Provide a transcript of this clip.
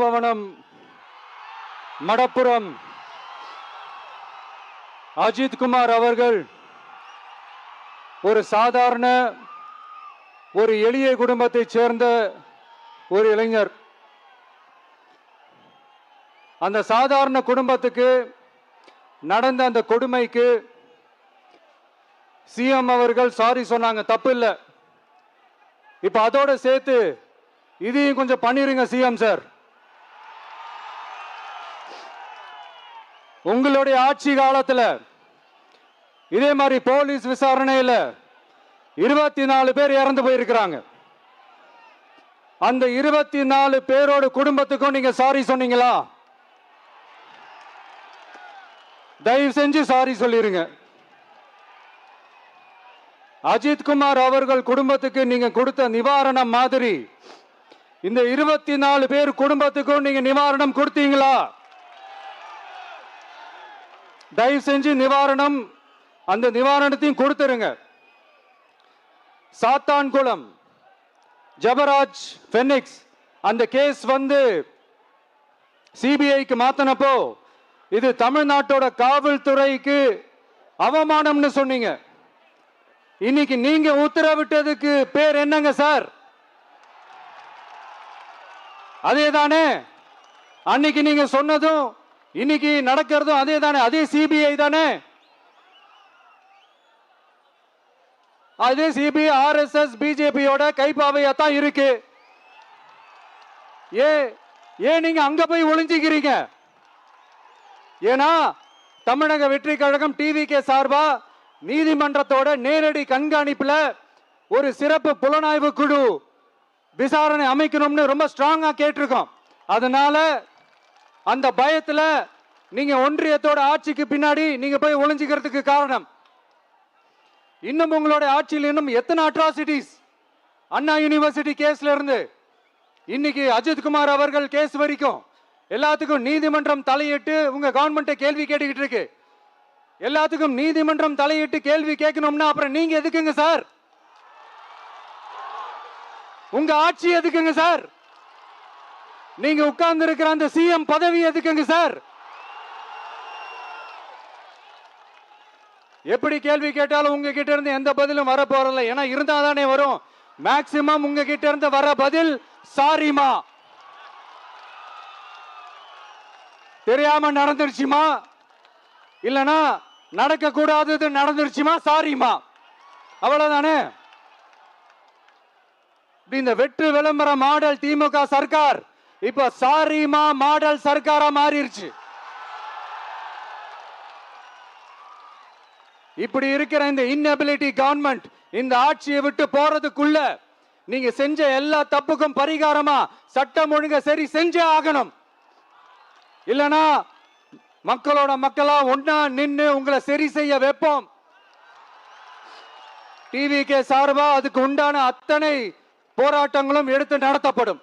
பவனம் மடப்புரம் அஜித் குமார் அவர்கள் ஒரு சாதாரண ஒரு எளிய குடும்பத்தைச் சேர்ந்த ஒரு இளைஞர். அந்த சாதாரண குடும்பத்துக்கு நடந்த அந்த கொடுமைக்கு சிஎம் அவர்கள் சாரி சொன்னாங்க, தப்பு இல்லை. இப்ப அதோட சேர்த்து இதையும் கொஞ்சம் பண்ணிருங்க சிஎம் சார். உங்களுடைய ஆட்சி காலத்துல இதே மாதிரி போலீஸ் விசாரணையில 24 பேர் இறந்து போயிருக்கிறாங்க. அந்த 24 பேரோட குடும்பத்துக்கும் நீங்க சாரி சொன்னீங்களா? தயவு செஞ்சு சாரி சொல்லிருங்க. அஜித் குமார் அவர்கள் குடும்பத்துக்கு நீங்க கொடுத்த நிவாரணம் மாதிரி இந்த 24 பேர் குடும்பத்துக்கும் நீங்க நிவாரணம் கொடுத்தீங்களா? தயவு செஞ்சு நிவாரணம், அந்த நிவாரணத்தையும் கொடுத்துருங்க. சாத்தான்குளம் ஜபராஜ் பெனிக்ஸ் அந்த கேஸ் வந்து சிபிஐக்கு மாத்தினப்போ இது தமிழ்நாட்டோட காவல்துறைக்கு அவமானம்னு சொன்னீங்க. இன்னைக்கு நீங்க உத்தரவிட்டதுக்கு பேர் என்னங்க சார்? அதே தானே அன்னைக்கு நீங்க சொன்னதும் இன்னைக்கு நடக்கிறதும் அதே தானே? அதே சிபிஐ தானே? அதே சிபிஐ ஆர்எஸ்எஸ் பிஜேபியோட கைப்பாவையாத்தான் இருக்கு. ஏன் நீங்க அங்க போய் ஒளிஞ்சிக்கிறீங்க? ஏன்னா தமிழக வெற்றி கழகம் டிவிகே சார்பா நீதிமன்றத்தோட நேரடி கண்காணிப்புல ஒரு சிறப்பு புலனாய்வு குழு விசாரணை அமைக்கணும்னு ரொம்ப ஸ்ட்ராங்கா கேட்டிருக்கோம். அதனால அந்த பயத்துல நீங்க ஒன்றியத்தோட ஆட்சிக்கு பின்னாடி நீங்க போய் ஒளிஞ்சிக்கிறதுக்கு காரணம். இன்னும் உங்களோட ஆட்சியில் இன்னும் எத்தனை அட்ராசிட்டிஸ், அண்ணா யூனிவர்சிட்டி கேஸ்ல இருந்து இன்னைக்கு அஜித் குமார் அவர்கள் கேஸ் வரைக்கும் எல்லாத்துக்கும் நீதிமன்றம் தலையிட்டு உங்க கவர்மெண்ட் கேள்வி கேட்டுக்கிட்டு இருக்கு. எல்லாத்துக்கும் நீதிமன்றம் தலையிட்டு கேள்வி கேட்கணும்னா அப்புறம் நீங்க எதுக்குங்க சார்? உங்க ஆட்சி எதுக்குங்க சார்? நீங்க உட்கார்ந்து இருக்கிற அந்த சிஎம் பதவி எதுக்குங்க சார்? எப்படி கேள்வி கேட்டாலும் உங்ககிட்ட இருந்து எந்த பதிலும் வர போறதில்ல. ஏன்னா இருந்தா தானே வரும். மேக்சிமம் உங்ககிட்ட இருந்து வர பதில் சாரிமா, தெரியாம நடந்துருச்சுமா, இல்லனா நடக்க கூடாதது நடந்துருச்சுமா, சாரிமா, அவ்வளவுதானே. இந்த வெற்று விளம்பர மாடல் திமுக சர்க்கார் இப்ப சாரிமா மாடல் சர்க்காரா மாறிடுச்சு. இப்படி இருக்கிற இந்த இன்எபிலிட்டி கவர்மெண்ட் இந்த ஆட்சியை விட்டு போறதுக்குள்ள நீங்க செஞ்ச எல்லா தப்புக்கும் பரிகாரமா சட்டம் ஒழுங்க சரி செஞ்சே ஆகணும். இல்லனா மக்களோட மக்களா ஒன்னா நின்று உங்களை சரி செய்ய வைப்போம். டிவிகே சார்பா அதுக்கு உண்டான அத்தனை போராட்டங்களும் எடுத்து நடத்தப்படும்.